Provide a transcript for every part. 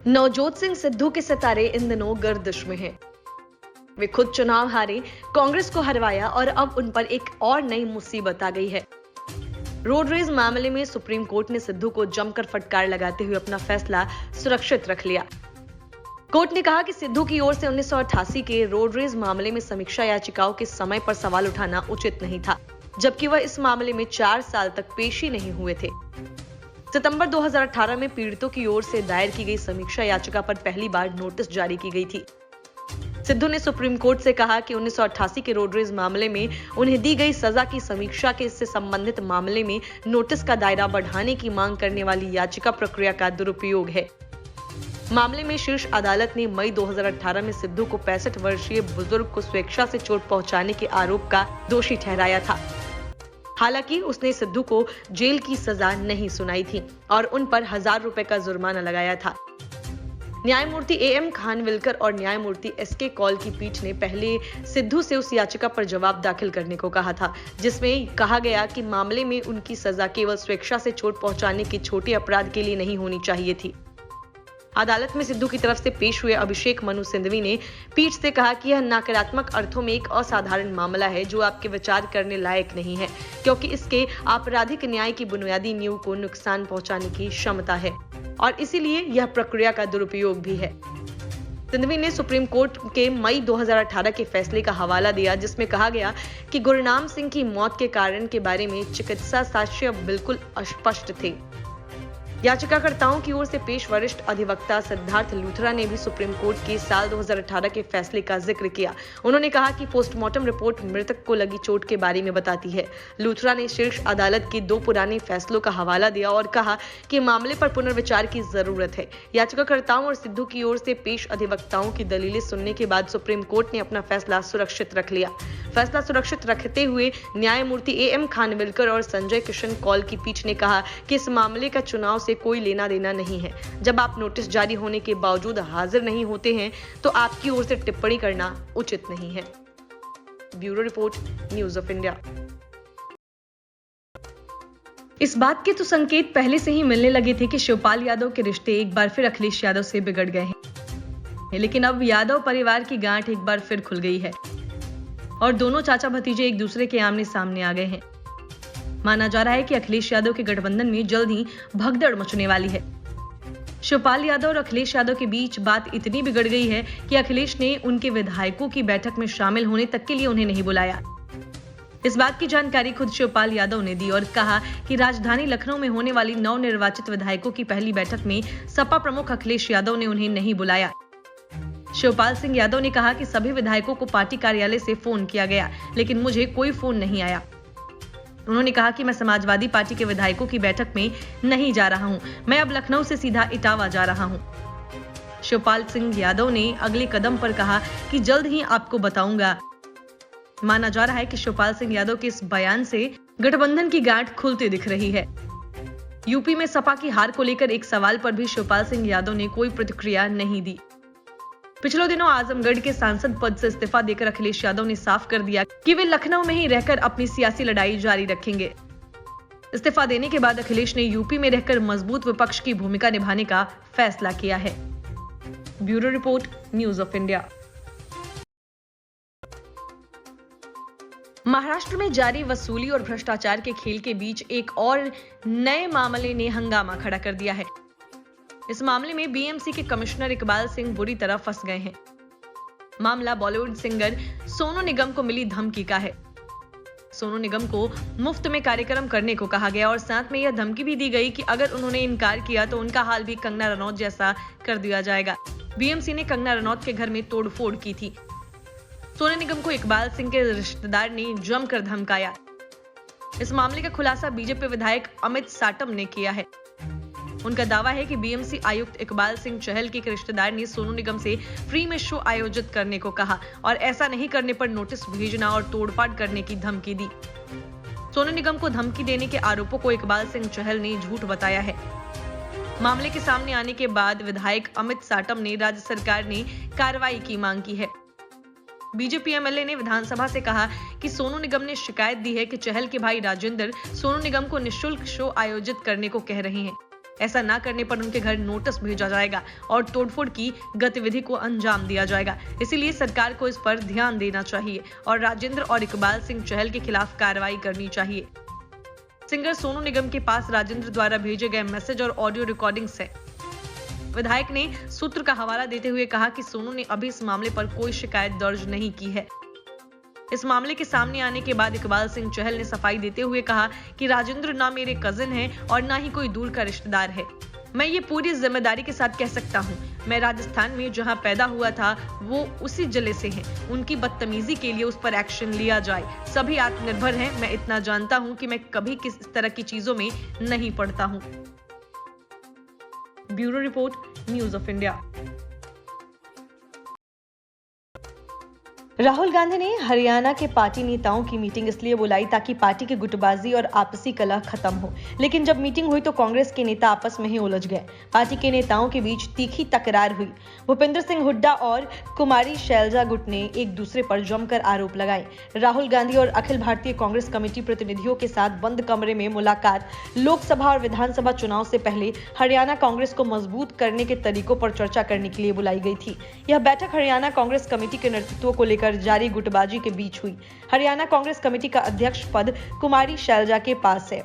नवजोत सिंह सिद्धू के सितारे इन दिनों गर्दिश में हैं। वे खुद चुनाव हारे, कांग्रेस को हरवाया और अब उन पर एक और नई मुसीबत आ गई है। रोड रेज मामले में सुप्रीम कोर्ट ने सिद्धू को जमकर फटकार लगाते हुए अपना फैसला सुरक्षित रख लिया। कोर्ट ने कहा कि सिद्धू की ओर से 1988 के रोड रेज मामले में समीक्षा याचिकाओं के समय पर सवाल उठाना उचित नहीं था, जबकि वह इस मामले में 4 साल तक पेश ही नहीं हुए थे। सितंबर 2018 में पीड़ितों की ओर से दायर की गई समीक्षा याचिका पर पहली बार नोटिस जारी की गई थी। सिद्धू ने सुप्रीम कोर्ट से कहा कि 1988 के रोडरेज मामले में उन्हें दी गई सजा की समीक्षा के इससे संबंधित मामले में नोटिस का दायरा बढ़ाने की मांग करने वाली याचिका प्रक्रिया का दुरुपयोग है। मामले में शीर्ष अदालत ने मई 2018 में सिद्धू को 65 वर्षीय बुजुर्ग को स्वेच्छा से चोट पहुंचाने के आरोप का दोषी ठहराया था। हालांकि उसने सिद्धू को जेल की सजा नहीं सुनाई थी और उन पर 1000 रुपए का जुर्माना लगाया था। न्यायमूर्ति AM खानविलकर और न्यायमूर्ति SK कौल की पीठ ने पहले सिद्धू से उस याचिका पर जवाब दाखिल करने को कहा था, जिसमें कहा गया कि मामले में उनकी सजा केवल स्वेच्छा से चोट पहुंचाने के छोटे अपराध के लिए नहीं होनी चाहिए थी। अदालत में सिद्धू की तरफ से पेश हुए अभिषेक मनु सिंघवी ने पीठ से कहा कि यह नकारात्मक अर्थों में एक असाधारण मामला है जो आपके विचार करने लायक नहीं है, क्योंकि इसके आपराधिक न्याय की बुनियादी नींव को नुकसान पहुंचाने की क्षमता है और इसीलिए यह प्रक्रिया का दुरुपयोग भी है। सिंघवी ने सुप्रीम कोर्ट के मई 2018 के फैसले का हवाला दिया, जिसमें कहा गया कि गुरनाम सिंह की मौत के कारण के बारे में चिकित्सा साक्ष्य बिल्कुल अस्पष्ट थे। याचिकाकर्ताओं की ओर से पेश वरिष्ठ अधिवक्ता सिद्धार्थ लूथरा ने भी सुप्रीम कोर्ट के साल 2018 के फैसले का जिक्र किया। उन्होंने कहा कि पोस्टमार्टम रिपोर्ट मृतक को लगी चोट के बारे में बताती है। लूथरा ने शीर्ष अदालत के 2 पुराने फैसलों का हवाला दिया और कहा कि मामले पर पुनर्विचार की जरूरत है। याचिकाकर्ताओं और सिद्धू की ओर से पेश अधिवक्ताओं की दलीलें सुनने के बाद सुप्रीम कोर्ट ने अपना फैसला सुरक्षित रख लिया। फैसला सुरक्षित रखते हुए न्यायमूर्ति AM खानविलकर और संजय किशन कौल की पीठ ने कहा कि इस मामले का चुनाव से कोई लेना देना नहीं है। जब आप नोटिस जारी होने के बावजूद हाजिर नहीं होते हैं तो आपकी ओर से टिप्पणी करना उचित नहीं है। Bureau report, news of India. इस बात के तो संकेत पहले से ही मिलने लगे थे कि शिवपाल यादव के रिश्ते एक बार फिर अखिलेश यादव से बिगड़ गए हैं, लेकिन अब यादव परिवार की गांठ एक बार फिर खुल गई है और दोनों चाचा भतीजे एक दूसरे के आमने सामने आ गए हैं। माना जा रहा है कि अखिलेश यादव के गठबंधन में जल्द ही भगदड़ मचने वाली है। शिवपाल यादव और अखिलेश यादव के बीच बात इतनी बिगड़ गई है कि अखिलेश ने उनके विधायकों की बैठक में शामिल होने तक के लिए उन्हें नहीं बुलाया। इस बात की जानकारी खुद शिवपाल यादव ने दी और कहा कि राजधानी लखनऊ में होने वाली नवनिर्वाचित विधायकों की पहली बैठक में सपा प्रमुख अखिलेश यादव ने उन्हें नहीं बुलाया। शिवपाल सिंह यादव ने कहा कि सभी विधायकों को पार्टी कार्यालय से फोन किया गया, लेकिन मुझे कोई फोन नहीं आया। उन्होंने कहा कि मैं समाजवादी पार्टी के विधायकों की बैठक में नहीं जा रहा हूं, मैं अब लखनऊ से सीधा इटावा जा रहा हूं। शिवपाल सिंह यादव ने अगले कदम पर कहा कि जल्द ही आपको बताऊंगा। माना जा रहा है कि शिवपाल सिंह यादव के इस बयान से गठबंधन की गांठ खुलती दिख रही है। यूपी में सपा की हार को लेकर एक सवाल पर भी शिवपाल सिंह यादव ने कोई प्रतिक्रिया नहीं दी। पिछले दिनों आजमगढ़ के सांसद पद से इस्तीफा देकर अखिलेश यादव ने साफ कर दिया कि वे लखनऊ में ही रहकर अपनी सियासी लड़ाई जारी रखेंगे। इस्तीफा देने के बाद अखिलेश ने यूपी में रहकर मजबूत विपक्ष की भूमिका निभाने का फैसला किया है। Bureau report, news of India. Maharashtra में जारी वसूली और भ्रष्टाचार के खेल के बीच एक और नए मामले ने हंगामा खड़ा कर दिया है। इस मामले में BMC के कमिश्नर इकबाल सिंह बुरी तरह फंस गए हैं। मामला बॉलीवुड सिंगर सोनू निगम को मिली धमकी का है। सोनू निगम को मुफ्त में कार्यक्रम करने को कहा गया और साथ में यह धमकी भी दी गई कि अगर उन्होंने इनकार किया तो उनका हाल भी कंगना रनौत जैसा कर दिया जाएगा। BMC ने कंगना रनौत के घर में तोड़फोड़ की थी। सोनू निगम को इकबाल सिंह के रिश्तेदार ने जमकर धमकाया। इस मामले का खुलासा बीजेपी विधायक अमित साटम ने किया है। उनका दावा है कि BMC आयुक्त इकबाल सिंह चहल के एक रिश्तेदार ने सोनू निगम से फ्री में शो आयोजित करने को कहा और ऐसा नहीं करने पर नोटिस भेजना और तोड़फाड़ करने की धमकी दी। सोनू निगम को धमकी देने के आरोपों को इकबाल सिंह चहल ने झूठ बताया है। मामले के सामने आने के बाद विधायक अमित साटम ने राज्य सरकार ने कार्रवाई की मांग की है। बीजेपी MLA ने विधानसभा से कहा कि सोनू निगम ने शिकायत दी है कि चहल के भाई राजेंद्र सोनू निगम को निःशुल्क शो आयोजित करने को कह रहे हैं। ऐसा ना करने पर उनके घर नोटिस भेजा जाएगा और तोड़फोड़ की गतिविधि को अंजाम दिया जाएगा। इसीलिए सरकार को इस पर ध्यान देना चाहिए और राजेंद्र और इकबाल सिंह चहल के खिलाफ कार्रवाई करनी चाहिए। सिंगर सोनू निगम के पास राजेंद्र द्वारा भेजे गए मैसेज और ऑडियो रिकॉर्डिंग्स है। विधायक ने सूत्र का हवाला देते हुए कहा कि सोनू ने अभी इस मामले पर कोई शिकायत दर्ज नहीं की है। इस मामले के सामने आने के बाद इकबाल सिंह चहल ने सफाई देते हुए कहा कि राजेंद्र ना मेरे कजिन हैं और ना ही कोई दूर का रिश्तेदार है। मैं ये पूरी जिम्मेदारी के साथ कह सकता हूँ, मैं राजस्थान में जहाँ पैदा हुआ था वो उसी जिले से हैं। उनकी बदतमीजी के लिए उस पर एक्शन लिया जाए। सभी आत्मनिर्भर हैं। मैं इतना जानता हूँ कि मैं कभी किस तरह की चीजों में नहीं पड़ता हूँ। Bureau report, news of India. Rahul Gandhi ने हरियाणा के पार्टी नेताओं की मीटिंग इसलिए बुलाई ताकि पार्टी की गुटबाजी और आपसी कलह खत्म हो, लेकिन जब मीटिंग हुई तो कांग्रेस के नेता आपस में ही उलझ गए। पार्टी के नेताओं के बीच तीखी तकरार हुई। भूपेंद्र सिंह हुड्डा और कुमारी शैलजा गुट ने एक दूसरे पर जमकर आरोप लगाए। राहुल गांधी और अखिल भारतीय कांग्रेस कमेटी प्रतिनिधियों के साथ बंद कमरे में मुलाकात लोकसभा और विधानसभा चुनाव से पहले हरियाणा कांग्रेस को मजबूत करने के तरीकों पर चर्चा करने के लिए बुलाई गई थी। यह बैठक हरियाणा कांग्रेस कमेटी के नेतृत्व को लेकर जारी गुटबाजी के बीच हुई। हरियाणा कांग्रेस कमेटी का अध्यक्ष पद कुमारी शैलजा के पास है।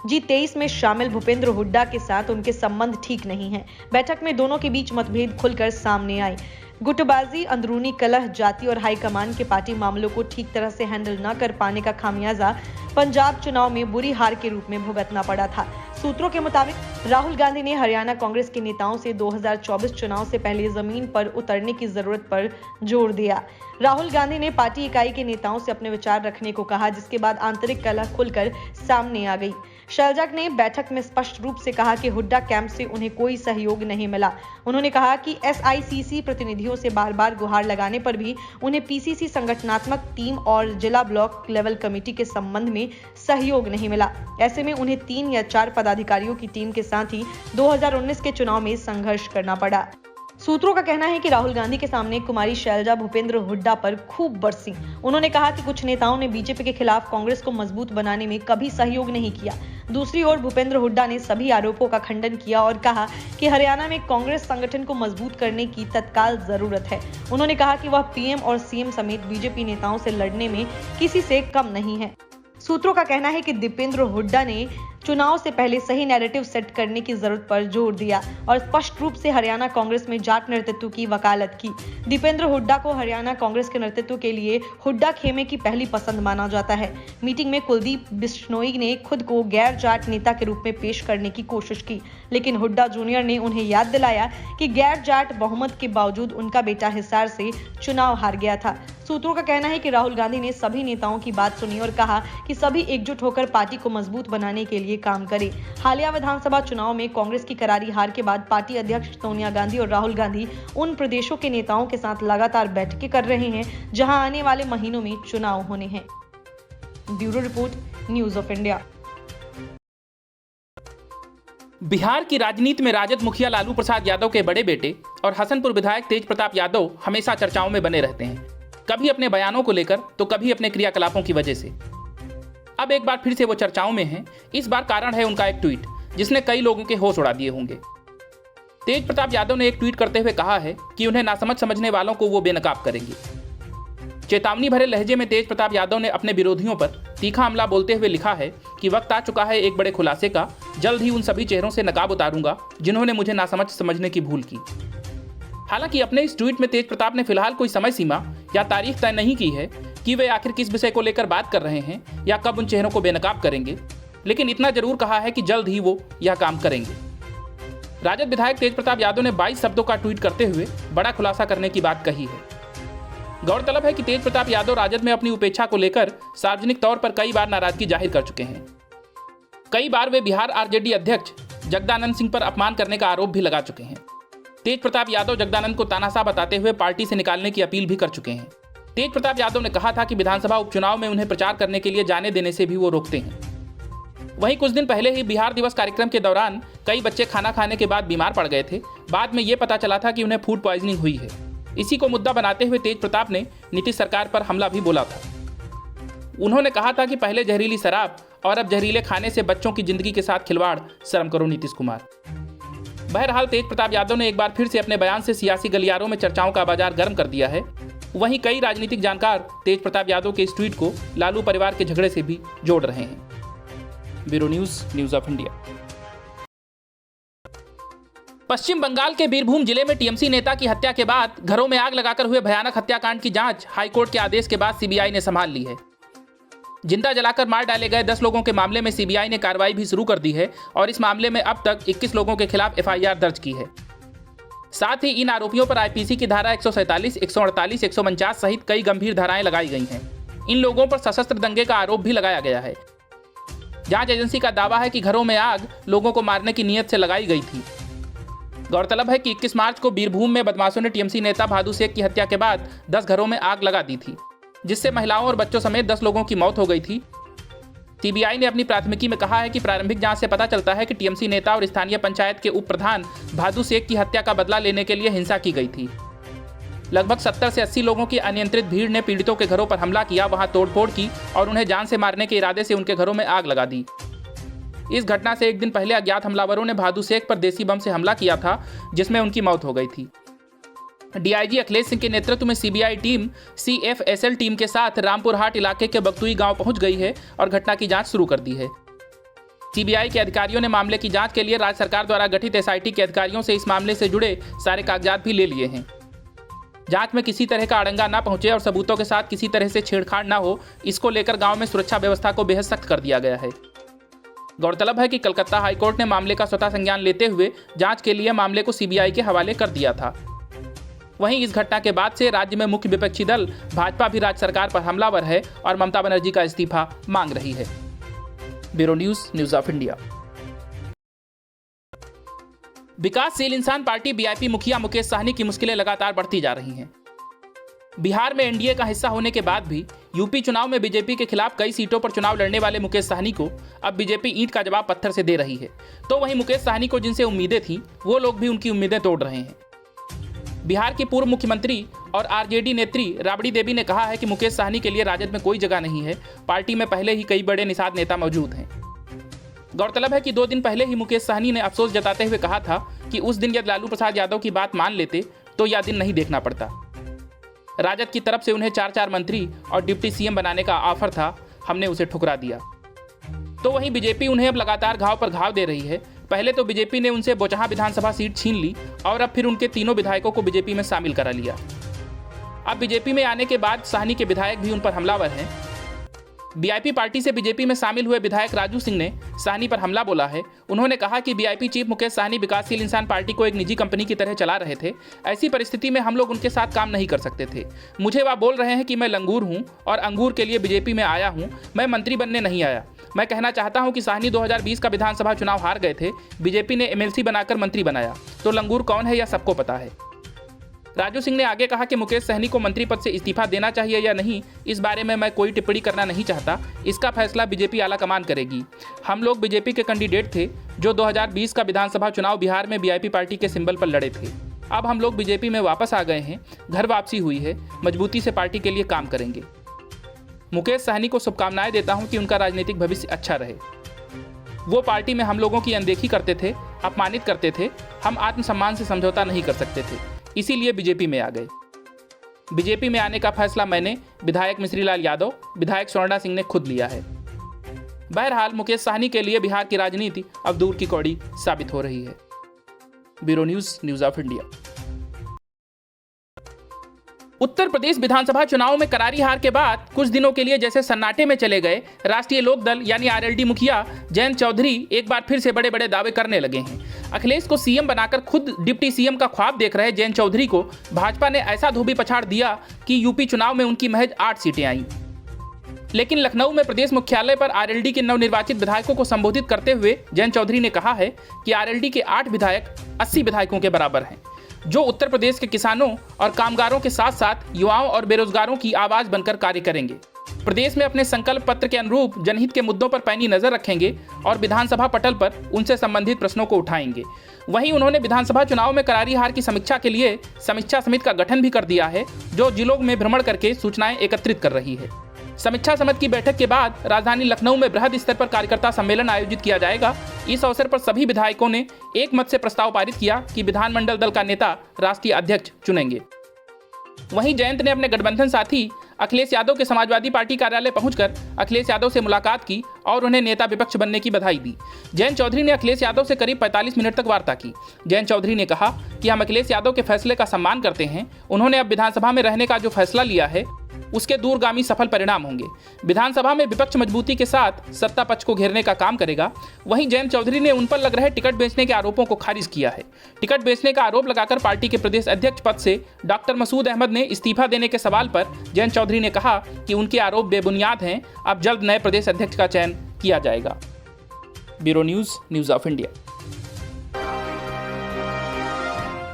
G23 में शामिल भूपेंद्र हुड्डा के साथ उनके संबंध ठीक नहीं हैं। बैठक में दोनों के बीच मतभेद खुलकर सामने आए। गुटबाजी, अंदरूनी कलह, जाति और हाईकमान के पार्टी मामलों को ठीक तरह से हैंडल न कर पाने का खामियाजा पंजाब चुनाव में बुरी हार के रूप में भुगतना पड़ा था। सूत्रों के मुताबिक राहुल गांधी ने हरियाणा कांग्रेस के नेताओं से 2024 चुनाव से पहले जमीन पर उतरने की जरूरत पर जोर दिया। राहुल गांधी ने पार्टी इकाई के नेताओं से अपने विचार रखने को कहा, जिसके बाद आंतरिक कलह खुलकर सामने आ गई। शैलजा ने बैठक में स्पष्ट रूप से कहा कि हुड्डा कैंप से उन्हें कोई सहयोग नहीं मिला। उन्होंने कहा कि SICC प्रतिनिधियों से बार-बार गुहार लगाने पर भी उन्हें PCC संगठनात्मक टीम और जिला ब्लॉक लेवल कमेटी के संबंध में सहयोग नहीं मिला। ऐसे में उन्हें 3 या 4 पदाधिकारियों की टीम के साथ ही 2019 के चुनाव में संघर्ष करना पड़ा। सूत्रों का कहना है कि राहुल गांधी के सामने कुमारी शैलजा भूपेंद्र हुड्डा पर खूब बरसी। उन्होंने कहा कि कुछ नेताओं ने बीजेपी के खिलाफ कांग्रेस को मजबूत बनाने में कभी सहयोग नहीं किया। दूसरी ओर भूपेंद्र हुड्डा ने सभी आरोपों का खंडन किया और कहा कि हरियाणा में कांग्रेस संगठन को मजबूत करने की तत्काल जरूरत है। उन्होंने कहा कि वह PM और CM समेत बीजेपी नेताओं से लड़ने में किसी से कम नहीं है। सूत्रों का कहना है कि दीपेंद्र हुड्डा ने चुनाव से पहले सही नैरेटिव सेट करने की जरूरत पर जोर दिया और स्पष्ट रूप से हरियाणा कांग्रेस में जाट नेतृत्व की वकालत की। दीपेंद्र हुड्डा को हरियाणा कांग्रेस के नेतृत्व के लिए हुड्डा खेमे की पहली पसंद माना जाता है। मीटिंग में कुलदीप बिश्नोई ने खुद को गैर जाट नेता के रूप में पेश करने की कोशिश की, लेकिन हुड्डा जूनियर ने उन्हें याद दिलाया कि गैर जाट बहुमत के बावजूद उनका बेटा हिसार से चुनाव हार गया था। सूत्रों का कहना है कि राहुल गांधी ने सभी नेताओं की बात सुनी और कहा कि सभी एकजुट होकर पार्टी को मजबूत बनाने के लिए काम करें। हालिया विधानसभा चुनाव में कांग्रेस की करारी हार के बाद पार्टी अध्यक्ष सोनिया गांधी और राहुल गांधी उन प्रदेशों के नेताओं के साथ लगातार बैठकें कर रहे हैं जहां आने वाले महीनों में चुनाव होने हैं। Bureau report, news of India. Bihar की राजनीति में राजद मुखिया लालू प्रसाद यादव के बड़े बेटे और हसनपुर विधायक तेज प्रताप यादव हमेशा चर्चाओं में बने रहते हैं, कभी अपने बयानों को लेकर तो कभी अपने क्रियाकलापों की वजह से। अब एक बार फिर से वो चर्चाओं में हैं। इस बार कारण है उनका एक ट्वीट जिसने कई लोगों के होश उड़ा दिए होंगे। तेज प्रताप यादव ने एक ट्वीट करते हुए कहा है कि उन्हें नासमझ समझने वालों को वो बेनकाब करेंगे। चेतावनी भरे लहजे में तेज प्रताप यादव ने अपने विरोधियों पर तीखा हमला बोलते हुए लिखा है कि वक्त आ चुका है एक बड़े खुलासे का, जल्द ही उन सभी चेहरों से नकाब उतारूंगा जिन्होंने मुझे नासमझ समझने की भूल की। हालांकि अपने इस ट्वीट में तेज प्रताप ने फिलहाल कोई समय सीमा या तारीख तय नहीं की है कि वे आखिर किस विषय को लेकर बात कर रहे हैं या कब उन चेहरों को बेनकाब करेंगे, लेकिन इतना जरूर कहा है कि जल्द ही वो यह काम करेंगे। राजद विधायक तेज प्रताप यादव ने 22 शब्दों का ट्वीट करते हुए बड़ा खुलासा करने की बात कही है। गौरतलब है कि तेज प्रताप यादव राजद में अपनी उपेक्षा को लेकर सार्वजनिक तौर पर कई बार नाराजगी जाहिर कर चुके हैं। कई बार वे बिहार RJD अध्यक्ष जगदानंद सिंह पर अपमान करने का आरोप भी लगा चुके हैं। तेज प्रताप यादव जगदानंद को तानाशाह बताते हुए पार्टी से निकालने की अपील भी कर चुके हैं। तेज प्रताप यादव ने कहा था कि विधानसभा उपचुनाव में उन्हें प्रचार करने के लिए जाने देने से भी वो रोकते हैं। वहीं कुछ दिन पहले ही बिहार दिवस कार्यक्रम के दौरान कई बच्चे खाना खाने के बाद बीमार पड़ गए थे। बाद में ये पता चला था कि उन्हें फूड पॉइजनिंग हुई है। इसी को मुद्दा बनाते हुए तेज प्रताप ने नीतीश सरकार पर हमला भी बोला था। उन्होंने कहा था कि पहले जहरीली शराब और अब जहरीले खाने से बच्चों की जिंदगी के साथ खिलवाड़, शर्म करो नीतीश कुमार। बहरहाल तेज प्रताप यादव ने एक बार फिर से अपने बयान से सियासी गलियारों में चर्चाओं का बाजार गर्म कर दिया है। वहीं कई राजनीतिक जानकार तेज प्रताप यादव के इस ट्वीट को लालू परिवार के झगड़े से भी जोड़ रहे हैं। Bureau news of India. Paschim Bangal के बीरभूम जिले में टीएमसी नेता की हत्या के बाद घरों में आग लगाकर हुए भयानक हत्याकांड की जांच हाईकोर्ट के आदेश के बाद सीबीआई ने संभाल ली है। जिंदा जलाकर मार डाले गए 10 लोगों के मामले में सीबीआई ने कार्रवाई भी शुरू कर दी है और इस मामले में अब तक 21 लोगों के खिलाफ एफआईआर दर्ज की है। साथ ही इन आरोपियों पर आईपीसी की धारा 147, 148, 149 सहित कई गंभीर धाराएं लगाई गई हैं। इन लोगों पर सशस्त्र दंगे का आरोप भी लगाया गया है। जांच एजेंसी का दावा है कि घरों में आग लोगों को मारने की नीयत से लगाई गई थी। गौरतलब है कि 21 मार्च को बीरभूम में बदमाशों ने टीएमसी नेता भादु शेख की हत्या के बाद 10 घरों में आग लगा दी थी, जिससे महिलाओं और बच्चों समेत 10 लोगों की मौत हो गई थी। सीबीआई ने अपनी प्राथमिकी में कहा है कि प्रारंभिक जांच से पता चलता है कि टीएमसी नेता और स्थानीय पंचायत के उप प्रधान भादु शेख की हत्या का बदला लेने के लिए हिंसा की गई थी। लगभग 70 से 80 लोगों की अनियंत्रित भीड़ ने पीड़ितों के घरों पर हमला किया, वहां तोड़फोड़ की और उन्हें जान से मारने के इरादे से उनके घरों में आग लगा दी। इस घटना से एक दिन पहले अज्ञात हमलावरों ने भादु शेख पर देसी बम से हमला किया था, जिसमें उनकी मौत हो गई थी। डीआईजी अखिलेश सिंह के नेतृत्व में सीबीआई टीम सीएफएसएल टीम के साथ रामपुर हाट इलाके के बगतुई गांव पहुंच गई है और घटना की जांच शुरू कर दी है। सीबीआई के अधिकारियों ने मामले की जांच के लिए राज्य सरकार द्वारा गठित एसआईटी के अधिकारियों से इस मामले से जुड़े सारे कागजात भी ले लिए हैं। जांच में किसी तरह का अड़ंगा ना पहुंचे और सबूतों के साथ किसी तरह से छेड़छाड़ ना हो, इसको लेकर गांव में सुरक्षा व्यवस्था को बेहद सख्त कर दिया गया है। गौरतलब है कि कलकत्ता हाईकोर्ट ने मामले का स्वतः संज्ञान लेते हुए जांच के लिए मामले को सीबीआई के हवाले कर दिया था। वहीं इस घटना के बाद से राज्य में मुख्य विपक्षी दल भाजपा भी राज्य सरकार पर हमलावर है और ममता बनर्जी का इस्तीफा मांग रही है। Bureau news of India. विकासशील इंसान पार्टी बीआईपी मुखिया मुकेश साहनी की मुश्किलें लगातार बढ़ती जा रही हैं। बिहार में एनडीए का हिस्सा होने के बाद भी यूपी चुनाव में बीजेपी के खिलाफ कई सीटों पर चुनाव लड़ने वाले मुकेश साहनी को अब बीजेपी ईंट का जवाब पत्थर से दे रही है। तो वहीं मुकेश साहनी को जिनसे उम्मीदें थीं, वो लोग भी उनकी उम्मीदें तोड़ रहे हैं। बिहार की पूर्व मुख्यमंत्री और आरजेडी नेत्री राबड़ी देवी ने कहा है कि मुकेश साहनी के लिए राजद में कोई जगह नहीं है। पार्टी में पहले ही कई बड़े निषाद नेता मौजूद हैं। गौरतलब है कि 2 दिन पहले ही मुकेश साहनी ने अफसोस जताते हुए कहा था कि उस दिन यदि लालू प्रसाद यादव की बात मान लेते तो यह दिन नहीं देखना पड़ता। राजद की तरफ से उन्हें 4 मंत्री और डिप्टी सीएम बनाने का ऑफर था, हमने उसे ठुकरा दिया। तो वहीं बीजेपी उन्हें अब लगातार घाव पर घाव दे रही है। पहले तो बीजेपी ने उनसे बोचहा विधानसभा सीट छीन ली और अब फिर उनके तीनों विधायकों को बीजेपी में शामिल करा लिया। अब बीजेपी में आने के बाद साहनी के विधायक भी उन पर हमलावर हैं। बीआईपी पार्टी से बीजेपी में शामिल हुए विधायक राजू सिंह ने साहनी पर हमला बोला है। उन्होंने कहा कि बीआईपी चीफ मुकेश साहनी विकासशील इंसान पार्टी को एक निजी कंपनी की तरह चला रहे थे। ऐसी परिस्थिति में हम लोग उनके साथ काम नहीं कर सकते थे। मुझे वह बोल रहे हैं कि मैं लंगूर हूं और अंगूर के लिए बीजेपी में आया हूं, मैं मंत्री बनने नहीं आया। मैं कहना चाहता हूं कि साहनी 2020 का विधानसभा चुनाव हार गए थे, बीजेपी ने एमएलसी बनाकर मंत्री बनाया, तो लंगूर कौन है यह सबको पता है। राजू सिंह ने आगे कहा कि मुकेश साहनी को मंत्री पद से इस्तीफा देना चाहिए या नहीं, इस बारे में मैं कोई टिप्पणी करना नहीं चाहता। इसका फैसला बीजेपी आला कमान करेगी। हम लोग बीजेपी के कैंडिडेट थे जो 2020 का विधानसभा चुनाव बिहार में बीआईपी पार्टी के सिंबल पर लड़े थे। अब हम लोग बीजेपी में वापस आ गए हैं, घर वापसी हुई है, मजबूती से पार्टी के लिए काम करेंगे। मुकेश साहनी को शुभकामनाएं देता हूं कि उनका राजनीतिक भविष्य अच्छा रहे। वो पार्टी में हम लोगों की अनदेखी करते थे, अपमानित करते थे। हम आत्मसम्मान से समझौता नहीं कर सकते थे, इसीलिए बीजेपी में आ गए। बीजेपी में आने का फैसला मैंने, विधायक मिश्रीलाल यादव, विधायक स्वर्णा सिंह ने खुद लिया है। बहरहाल मुकेश साहनी के लिए बिहार की राजनीति अब दूर की कौड़ी साबित हो रही है। Bureau news of India. Uttar Pradesh विधानसभा चुनाव में करारी हार के बाद कुछ दिनों के लिए जैसे सन्नाटे में चले गए राष्ट्रीय लोकदल यानी आरएलडी मुखिया जयंत चौधरी एक बार फिर से बड़े बड़े दावे करने लगे हैं। अखिलेश को सीएम बनाकर खुद डिप्टी सीएम का ख्वाब देख रहे जयंत चौधरी को भाजपा ने ऐसा धोबी पछाड़ दिया कि यूपी चुनाव में उनकी महज 8 सीटें आईं। लेकिन लखनऊ में प्रदेश मुख्यालय पर आरएलडी के नवनिर्वाचित विधायकों को संबोधित करते हुए जयंत चौधरी ने कहा है कि आरएलडी के 8 विधायक 80 विधायकों के बराबर हैं, जो उत्तर प्रदेश के किसानों और कामगारों के साथ साथ युवाओं और बेरोजगारों की आवाज बनकर कार्य करेंगे। प्रदेश में अपने संकल्प पत्र के अनुरूप जनहित के मुद्दों पर पैनी नजर रखेंगे और विधानसभा पटल पर उनसे संबंधित प्रश्नों को उठाएंगे। वहीं उन्होंने विधानसभा चुनाव में करारी हार की समीक्षा के लिए समीक्षा समिति का गठन भी कर दिया है, जो जिलों में भ्रमण करके सूचनाएं एकत्रित कर रही है। समीक्षा समिति की बैठक के बाद राजधानी लखनऊ में बृहद स्तर पर कार्यकर्ता सम्मेलन आयोजित किया जाएगा। इस अवसर पर सभी विधायकों ने एक मत से प्रस्ताव पारित किया कि विधानमंडल दल का नेता राष्ट्रीय अध्यक्ष चुनेंगे। वहीं जयंत ने अपने गठबंधन साथी अखिलेश यादव के समाजवादी पार्टी कार्यालय पहुंचकर अखिलेश यादव से मुलाकात की और उन्हें नेता विपक्ष बनने की बधाई दी। जयंत चौधरी ने अखिलेश यादव से करीब 45 मिनट तक वार्ता की। जयंत चौधरी ने कहा कि हम अखिलेश यादव के फैसले का सम्मान करते हैं। उन्होंने अब विधानसभा में रहने का जो फैसला लिया है उसके दूरगामी सफल परिणाम होंगे। विधानसभा में विपक्ष मजबूती के साथ सत्ता पक्ष को घेरने का काम करेगा। वहीं जयंत चौधरी ने उन पर लग रहे टिकट बेचने के आरोपों को खारिज किया है। टिकट बेचने का आरोप लगाकर पार्टी के प्रदेश अध्यक्ष पद से डॉक्टर मसूद अहमद ने इस्तीफा देने के सवाल पर जयंत चौधरी ने कहा कि उनके आरोप बेबुनियाद हैं। अब जल्द नए प्रदेश अध्यक्ष का चयन किया जाएगा। Bureau news of India.